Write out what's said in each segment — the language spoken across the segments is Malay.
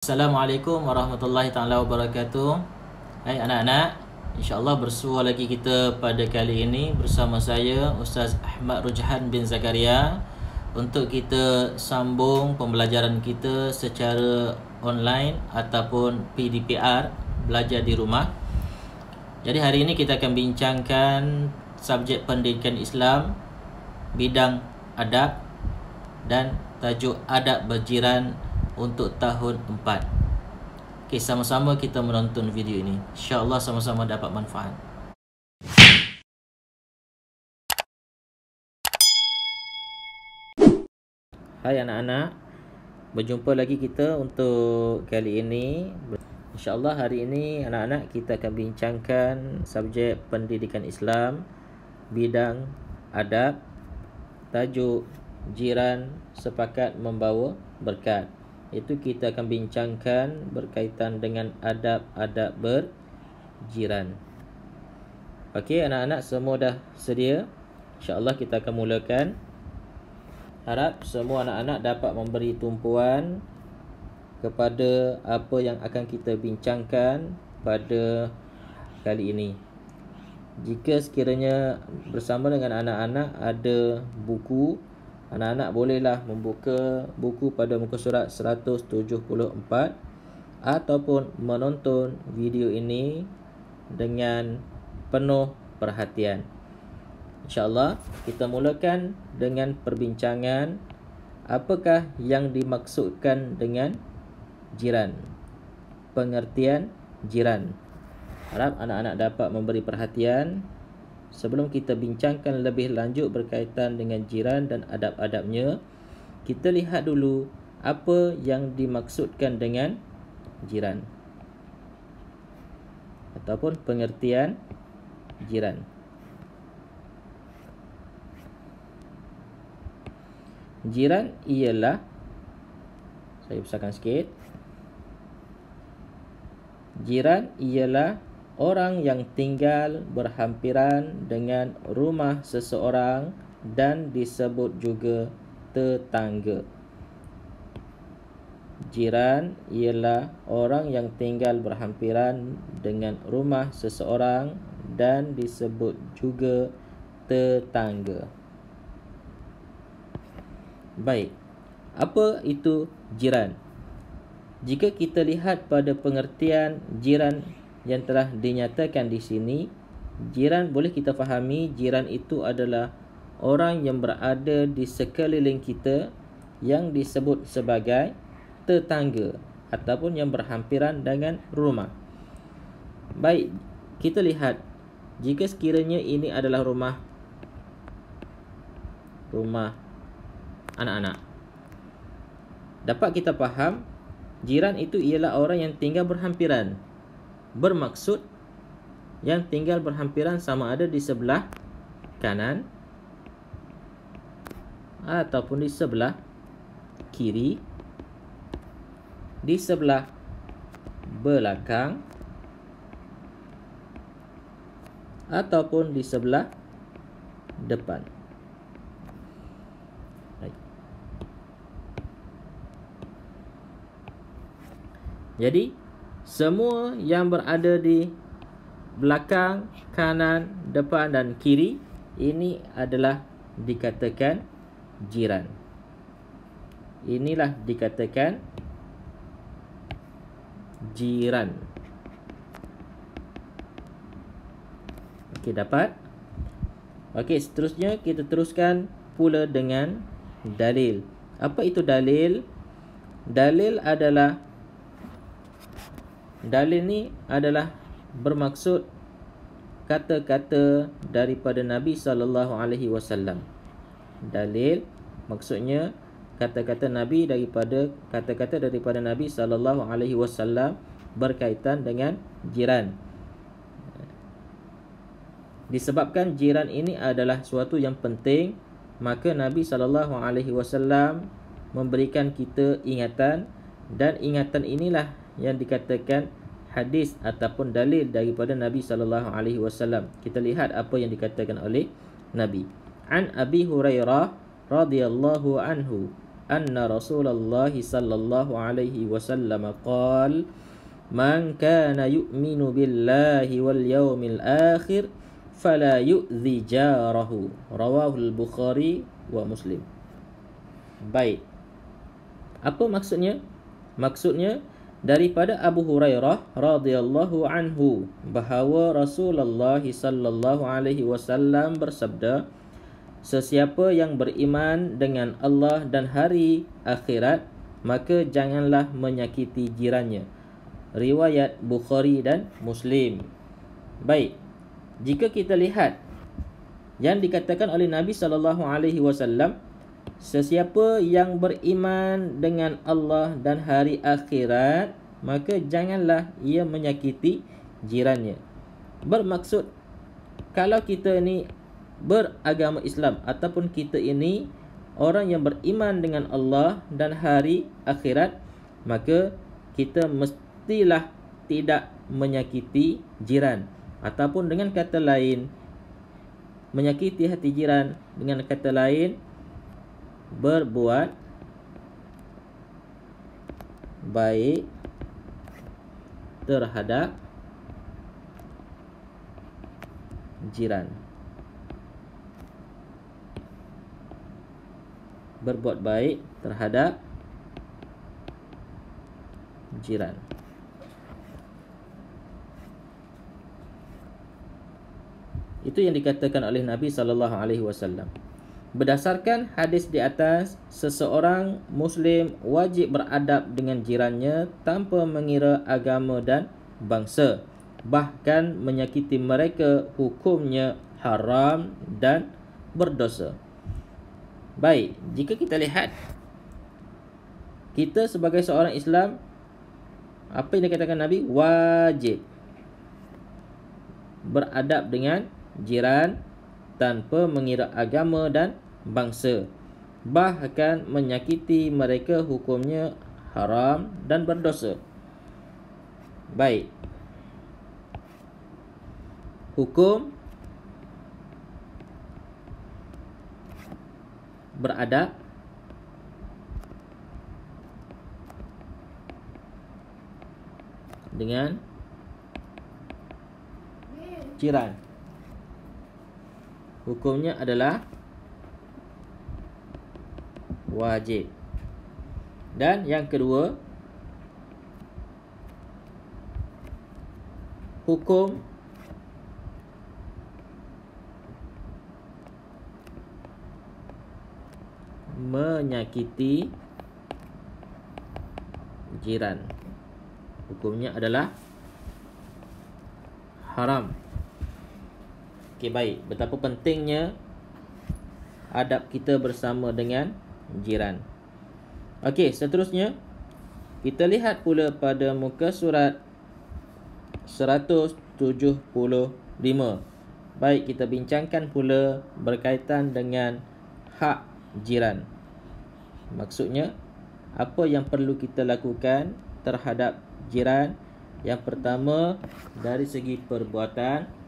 Assalamualaikum warahmatullahi taala wabarakatuh. Hai anak-anak, insya-Allah bersua lagi kita pada kali ini bersama saya Ustaz Ahmad Rujhan bin Zakaria untuk kita sambung pembelajaran kita secara online ataupun PDPR, belajar di rumah. Jadi hari ini kita akan bincangkan subjek pendidikan Islam, bidang adab dan tajuk adab berjiran untuk tahun 4. Okey, sama-sama kita menonton video ini. InsyaAllah sama-sama dapat manfaat. Hai anak-anak, berjumpa lagi kita untuk kali ini. InsyaAllah hari ini anak-anak kita akan bincangkan subjek pendidikan Islam, bidang adab, tajuk jiran sepakat membawa berkat. Itu kita akan bincangkan berkaitan dengan adab-adab berjiran. Okey, anak-anak semua dah sedia? InsyaAllah kita akan mulakan. Harap semua anak-anak dapat memberi tumpuan kepada apa yang akan kita bincangkan pada kali ini. Jika sekiranya bersama dengan anak-anak ada buku, anak-anak bolehlah membuka buku pada muka surat 174 ataupun menonton video ini dengan penuh perhatian. InsyaAllah kita mulakan dengan perbincangan apakah yang dimaksudkan dengan jiran. Pengertian jiran. Harap anak-anak dapat memberi perhatian. Sebelum kita bincangkan lebih lanjut berkaitan dengan jiran dan adab-adabnya, kita lihat dulu apa yang dimaksudkan dengan jiran ataupun pengertian jiran. Jiran ialah, saya besarkan sikit. Jiran ialah orang yang tinggal berhampiran dengan rumah seseorang dan disebut juga tetangga. Jiran ialah orang yang tinggal berhampiran dengan rumah seseorang dan disebut juga tetangga. Baik, apa itu jiran? Jika kita lihat pada pengertian jiran yang telah dinyatakan di sini, jiran boleh kita fahami jiran itu adalah orang yang berada di sekeliling kita yang disebut sebagai tetangga ataupun yang berhampiran dengan rumah. Baik, kita lihat jika sekiranya ini adalah rumah anak-anak, dapat kita faham jiran itu ialah orang yang tinggal berhampiran. Bermaksud yang tinggal berhampiran sama ada di sebelah kanan ataupun di sebelah kiri, di sebelah belakang ataupun di sebelah depan. Jadi semua yang berada di belakang, kanan, depan dan kiri, ini adalah dikatakan jiran. Inilah dikatakan jiran. Okey, dapat? Okey, seterusnya kita teruskan pula dengan dalil. Apa itu dalil? Dalil ni adalah bermaksud kata-kata daripada Nabi SAW. Dalil maksudnya kata-kata Nabi daripada Nabi SAW berkaitan dengan jiran. Disebabkan jiran ini adalah suatu yang penting, maka Nabi SAW memberikan kita ingatan, dan ingatan inilah yang dikatakan hadis ataupun dalil daripada Nabi SAW. Kita lihat apa yang dikatakan oleh Nabi. An Abi Hurairah radhiyallahu anhu anna Rasulullah sallallahu alaihi wasallam qala man kana yu'minu billahi wal yawmil akhir fala yu'zi jarahu. Rawahul Bukhari wa Muslim. Baik. Apa maksudnya? Maksudnya daripada Abu Hurairah radhiyallahu anhu bahawa Rasulullah sallallahu alaihi wasallam bersabda, sesiapa yang beriman dengan Allah dan hari akhirat, maka janganlah menyakiti jirannya. Riwayat Bukhari dan Muslim. Baik. Jika kita lihat yang dikatakan oleh Nabi sallallahu alaihi wasallam, sesiapa yang beriman dengan Allah dan hari akhirat, maka janganlah ia menyakiti jirannya. Bermaksud, kalau kita ini beragama Islam ataupun kita ini orang yang beriman dengan Allah dan hari akhirat, maka kita mestilah tidak menyakiti jiran. Ataupun dengan kata lain, menyakiti hati jiran, dengan kata lain, berbuat baik terhadap jiran. Berbuat baik terhadap jiran. Itu yang dikatakan oleh Nabi sallallahu alaihi wasallam. Berdasarkan hadis di atas, seseorang Muslim wajib beradab dengan jirannya tanpa mengira agama dan bangsa. Bahkan menyakiti mereka hukumnya haram dan berdosa. Baik, jika kita lihat, kita sebagai seorang Islam, apa yang dikatakan Nabi? Wajib beradab dengan jiran tanpa mengira agama dan bangsa. Bahkan menyakiti mereka hukumnya haram dan berdosa. Baik. Hukum beradab dengan jiran, hukumnya adalah wajib. Dan yang kedua, hukum menyakiti jiran, hukumnya adalah haram. Okey, baik. Betapa pentingnya adab kita bersama dengan jiran. Okey, seterusnya kita lihat pula pada muka surat 175. Baik, kita bincangkan pula berkaitan dengan hak jiran. Maksudnya, apa yang perlu kita lakukan terhadap jiran? Yang pertama, dari segi perbuatan.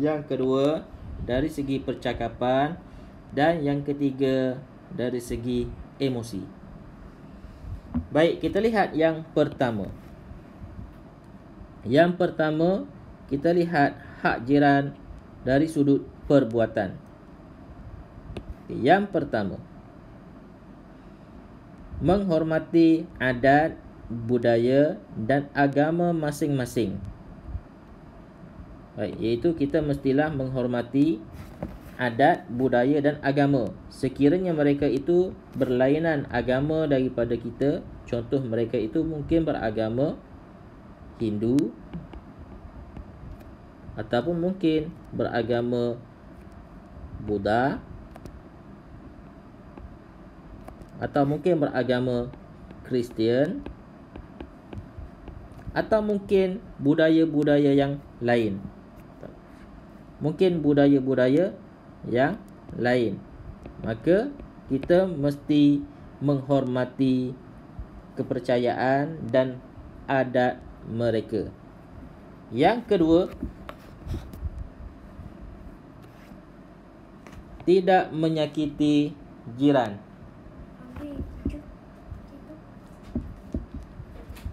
Yang kedua, dari segi percakapan. Dan yang ketiga, dari segi emosi. Baik, kita lihat yang pertama. Yang pertama, kita lihat hak jiran dari sudut perbuatan. Yang pertama, menghormati adat, budaya dan agama masing-masing. Baik, iaitu kita mestilah menghormati adat, budaya dan agama. Sekiranya mereka itu berlainan agama daripada kita, contoh mereka itu mungkin beragama Hindu ataupun mungkin beragama Buddha, atau mungkin beragama Kristian, atau mungkin budaya-budaya yang lain. Mungkin budaya-budaya yang lain. Maka kita mesti menghormati kepercayaan dan adat mereka. Yang kedua, tidak menyakiti jiran.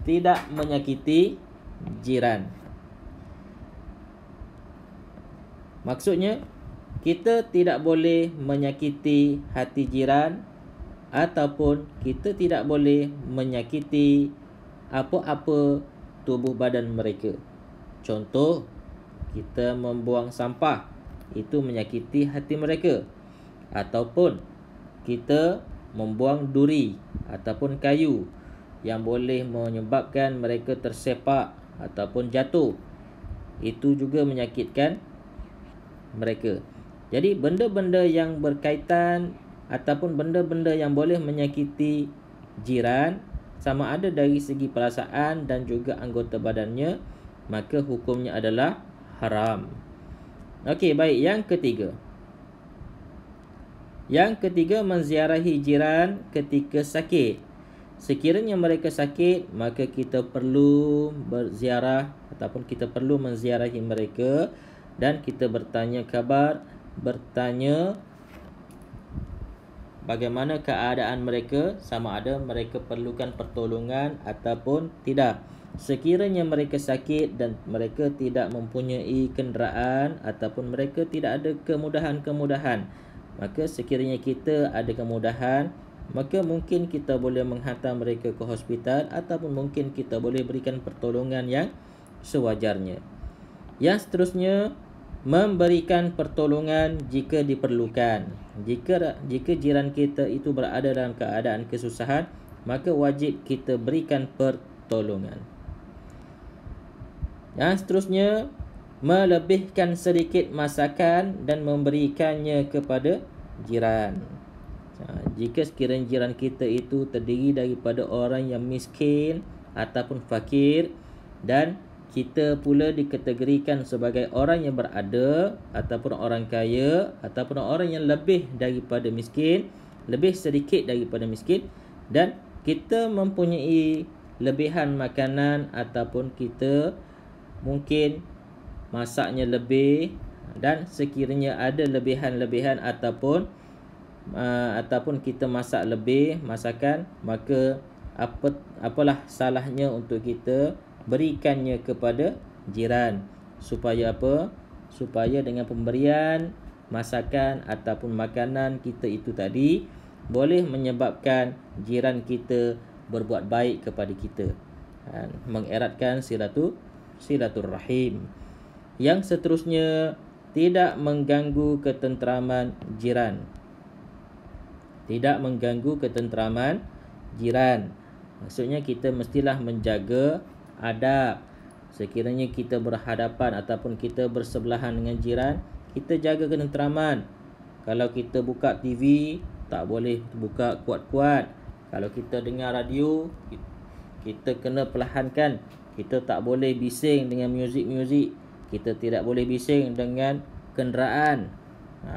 Tidak menyakiti jiran. Maksudnya, kita tidak boleh menyakiti hati jiran ataupun kita tidak boleh menyakiti apa-apa tubuh badan mereka. Contoh, kita membuang sampah, itu menyakiti hati mereka. Ataupun kita membuang duri ataupun kayu yang boleh menyebabkan mereka tersepak ataupun jatuh, itu juga menyakitkan mereka. Jadi benda-benda yang berkaitan ataupun benda-benda yang boleh menyakiti jiran, sama ada dari segi perasaan dan juga anggota badannya, maka hukumnya adalah haram. Okey, baik, yang ketiga. Yang ketiga, menziarahi jiran ketika sakit. Sekiranya mereka sakit, maka kita perlu berziarah ataupun kita perlu menziarahi mereka dan kita bertanya khabar, bertanya bagaimana keadaan mereka, sama ada mereka perlukan pertolongan ataupun tidak. Sekiranya mereka sakit dan mereka tidak mempunyai kenderaan ataupun mereka tidak ada kemudahan-kemudahan, maka sekiranya kita ada kemudahan, maka mungkin kita boleh menghantar mereka ke hospital ataupun mungkin kita boleh berikan pertolongan yang sewajarnya. Yang seterusnya, memberikan pertolongan jika diperlukan. Jika jiran kita itu berada dalam keadaan kesusahan, maka wajib kita berikan pertolongan. Yang seterusnya, melebihkan sedikit masakan dan memberikannya kepada jiran. Jika sekiranya jiran kita itu terdiri daripada orang yang miskin ataupun fakir dan kita pula dikategorikan sebagai orang yang berada ataupun orang kaya ataupun orang yang lebih daripada miskin, lebih sedikit daripada miskin, dan kita mempunyai lebihan makanan ataupun kita mungkin masaknya lebih, dan sekiranya ada lebihan-lebihan ataupun kita masak lebih masakan, maka apalah salahnya untuk kita berikannya kepada jiran. Supaya apa? Supaya dengan pemberian masakan ataupun makanan kita itu tadi boleh menyebabkan jiran kita berbuat baik kepada kita, mengeratkan silaturrahim. Yang seterusnya, tidak mengganggu ketenteraman jiran. Tidak mengganggu ketenteraman jiran. Maksudnya kita mestilah menjaga adab. Sekiranya kita berhadapan ataupun kita bersebelahan dengan jiran, kita jaga ketenteraman. Kalau kita buka TV, tak boleh buka kuat-kuat. Kalau kita dengar radio, kita kena perlahankan. Kita tak boleh bising dengan muzik-muzik. Kita tidak boleh bising dengan kenderaan.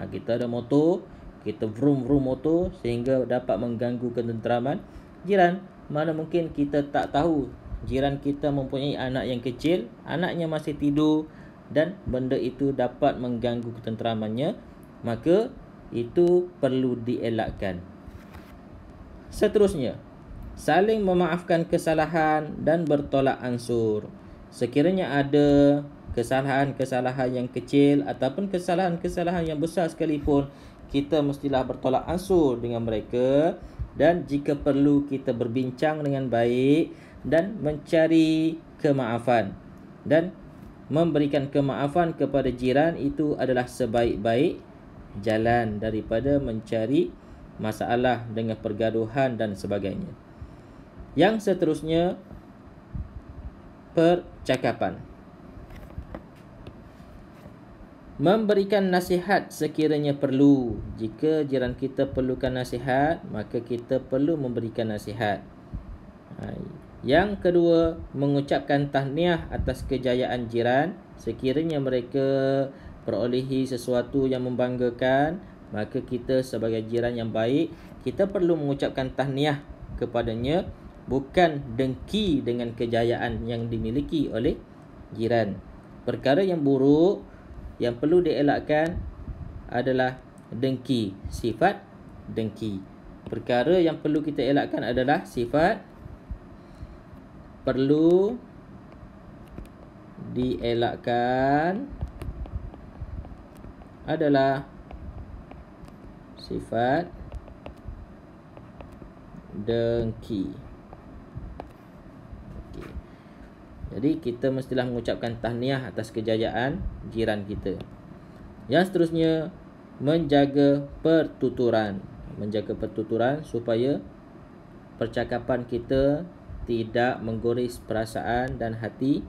Kita ada motor, kita vroom-vroom motor sehingga dapat mengganggu ketenteraman jiran. Mana mungkin kita tak tahu jiran kita mempunyai anak yang kecil, anaknya masih tidur, dan benda itu dapat mengganggu ketenteramannya, maka itu perlu dielakkan. Seterusnya, saling memaafkan kesalahan dan bertolak ansur. Sekiranya ada kesalahan-kesalahan yang kecil ataupun kesalahan-kesalahan yang besar sekalipun, kita mestilah bertolak ansur dengan mereka, dan jika perlu kita berbincang dengan baik dan mencari kemaafan. Dan memberikan kemaafan kepada jiran itu adalah sebaik-baik jalan daripada mencari masalah dengan pergaduhan dan sebagainya. Yang seterusnya, percakapan. Memberikan nasihat sekiranya perlu. Jika jiran kita perlukan nasihat, maka kita perlu memberikan nasihat. Yang kedua, mengucapkan tahniah atas kejayaan jiran. Sekiranya mereka perolehi sesuatu yang membanggakan, maka kita sebagai jiran yang baik, kita perlu mengucapkan tahniah kepadanya, bukan dengki dengan kejayaan yang dimiliki oleh jiran. Perkara yang buruk yang perlu dielakkan adalah dengki, sifat dengki. Perkara yang perlu kita elakkan adalah sifat perlu dielakkan adalah sifat dengki. Okey. Jadi kita mestilah mengucapkan tahniah atas kejayaan jiran kita. Yang seterusnya, menjaga pertuturan. Menjaga pertuturan supaya percakapan kita tidak menggoris perasaan dan hati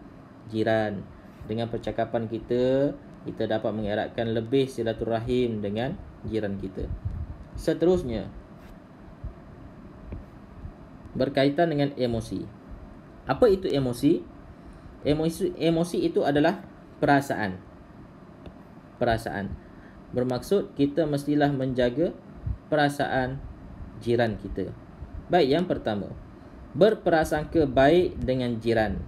jiran. Dengan percakapan kita dapat mengeratkan lebih silaturahim dengan jiran kita. Seterusnya, berkaitan dengan emosi. Apa itu emosi? Emosi itu adalah perasaan. Bermaksud kita mestilah menjaga perasaan jiran kita. Baik, yang pertama, berprasangka baik dengan jiran.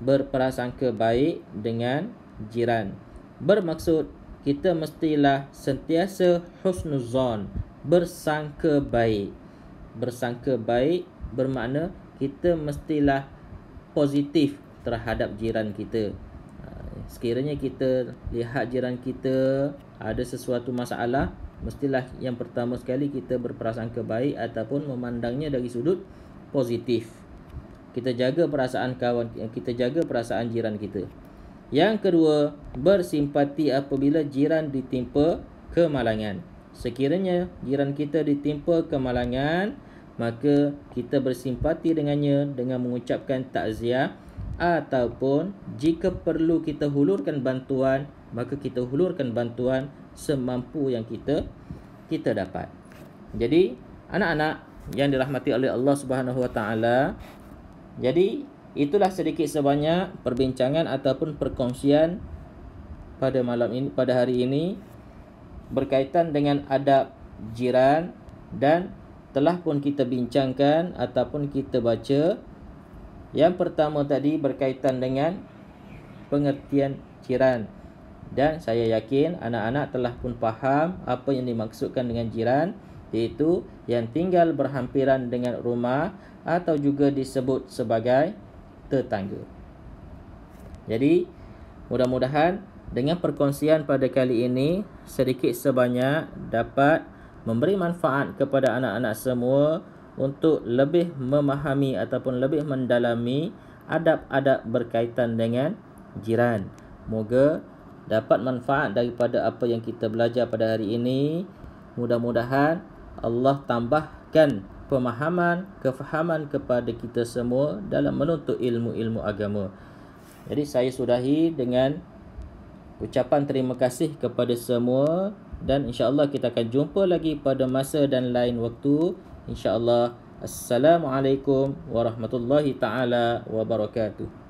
Berprasangka baik dengan jiran bermaksud kita mestilah sentiasa husnuzon, bersangka baik. Bersangka baik bermakna kita mestilah positif terhadap jiran kita. Sekiranya kita lihat jiran kita ada sesuatu masalah, mestilah yang pertama sekali kita berprasangka baik ataupun memandangnya dari sudut positif. Kita jaga perasaan perasaan jiran kita. Yang kedua, bersimpati apabila jiran ditimpa kemalangan. Sekiranya jiran kita ditimpa kemalangan, maka kita bersimpati dengannya dengan mengucapkan takziah, ataupun jika perlu kita hulurkan bantuan, maka kita hulurkan bantuan semampu yang kita dapat. Jadi, anak-anak yang dirahmati oleh Allah Subhanahu Wa Taala, jadi itulah sedikit sebanyak perbincangan ataupun perkongsian pada hari ini berkaitan dengan adab jiran, dan telah pun kita bincangkan ataupun kita baca. Yang pertama tadi berkaitan dengan pengertian jiran, dan saya yakin anak-anak telah pun faham apa yang dimaksudkan dengan jiran, iaitu yang tinggal berhampiran dengan rumah atau juga disebut sebagai tetangga. Jadi, mudah-mudahan dengan perkongsian pada kali ini sedikit sebanyak dapat memberi manfaat kepada anak-anak semua untuk lebih memahami ataupun lebih mendalami adab-adab berkaitan dengan jiran. Moga dapat manfaat daripada apa yang kita belajar pada hari ini. Mudah-mudahan Allah tambahkan pemahaman, kefahaman kepada kita semua dalam menuntut ilmu-ilmu agama. Jadi saya sudahi dengan ucapan terima kasih kepada semua, dan insya-Allah kita akan jumpa lagi pada masa dan lain waktu. Insya-Allah. Assalamualaikum warahmatullahi taala wabarakatuh.